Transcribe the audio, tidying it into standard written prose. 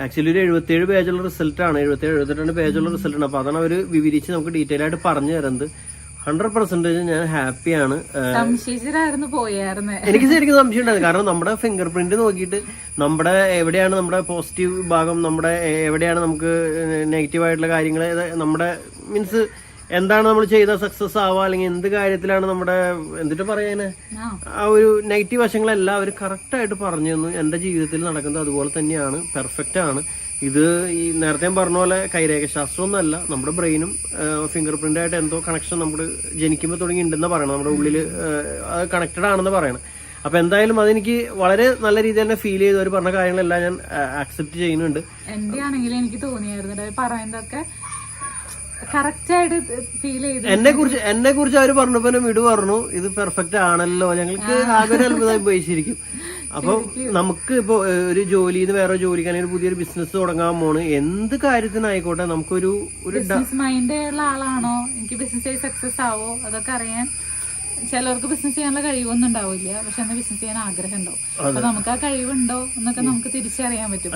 Actually ഒരു 77 പേജുള്ള റിസൾട്ടാണ്, 78 പേജുള്ള റിസൾട്ടാണ്. അപ്പൊ അതാണ് അവര് വിവരിച്ച് നമുക്ക് ഡീറ്റെയിൽ ആയിട്ട് പറഞ്ഞു തരുന്നത്. 100% ഞാൻ ഹാപ്പിയാണ്. എനിക്ക് ശരിക്കും സംശയം ഉണ്ടായിരുന്നു. കാരണം നമ്മുടെ ഫിംഗർ പ്രിന്റ് നോക്കിയിട്ട് നമ്മുടെ എവിടെയാണ് നമ്മുടെ പോസിറ്റീവ് ഭാഗം, നമ്മുടെ എവിടെയാണ് നമുക്ക് നെഗറ്റീവ് ആയിട്ടുള്ള കാര്യങ്ങൾ, നമ്മുടെ മീൻസ് എന്താണ് നമ്മൾ ചെയ്ത സക്സസ് ആവുക, അല്ലെങ്കിൽ എന്ത് കാര്യത്തിലാണ് നമ്മുടെ എന്നിട്ട് പറയാന് ആ ഒരു നെഗറ്റീവ് വശങ്ങളെല്ലാം അവർ കറക്റ്റായിട്ട് പറഞ്ഞു തന്നു. എൻ്റെ ജീവിതത്തിൽ നടക്കുന്നത് അതുപോലെ തന്നെയാണ്, പെർഫെക്റ്റ് ആണ്. ഇത് ഈ നേരത്തെ പറഞ്ഞ പോലെ കൈരേഖശാസ്ത്രമൊന്നുമല്ല, നമ്മുടെ ബ്രെയിനും ഫിംഗർ പ്രിന്റായിട്ട് എന്തോ കണക്ഷൻ നമ്മൾ ജനിക്കുമ്പോൾ തുടങ്ങി ഉണ്ടെന്ന് പറയണം, നമ്മുടെ ഉള്ളിൽ കണക്റ്റഡ് ആണെന്ന് പറയണം. അപ്പൊ എന്തായാലും അതെനിക്ക് വളരെ നല്ല രീതിയിൽ തന്നെ ഫീൽ ചെയ്തു. അവർ പറഞ്ഞ കാര്യങ്ങളെല്ലാം ഞാൻ ആക്സെപ്റ്റ് ചെയ്യുന്നുണ്ട്. എന്റെ ആണെങ്കിലും എനിക്ക് തോന്നിയായിരുന്നു പറയുന്നതൊക്കെ കറക്റ്റായിട്ട് ഫീൽ ചെയ്തു. എന്നെ കുറിച്ച് അവർ പറഞ്ഞപ്പോ വിടു പറഞ്ഞു ഇത് പെർഫെക്റ്റ് ആണല്ലോ. ഞങ്ങൾക്ക് ആകെ ഒരു അത്ഭുതമായി പോയി ശരിക്കും. അപ്പൊ നമുക്ക് ഇപ്പൊ ഒരു ജോലിയിൽ നിന്ന് വേറെ ജോലിക്ക് അല്ലെങ്കിൽ പുതിയൊരു ബിസിനസ് തുടങ്ങാൻ പോണ്, എന്ത് കാര്യത്തിനായിക്കോട്ടെ നമുക്കൊരു ബിസിനസ് മൈൻഡ് ഉള്ള ആളാണോ, എനിക്ക് ബിസിനസ് സക്സസ് ആവോ അതൊക്കെ അറിയാൻ. ചിലർക്ക് ബിസിനസ് ചെയ്യാനുള്ള കഴിവൊന്നും ഉണ്ടാവില്ല, പക്ഷെ എന്നാ ബിസിനസ് ചെയ്യാൻ ആഗ്രഹം ഉണ്ടാവും. അപ്പൊ നമുക്ക് ആ കഴിവുണ്ടോ എന്നൊക്കെ നമുക്ക് തിരിച്ചറിയാൻ പറ്റും.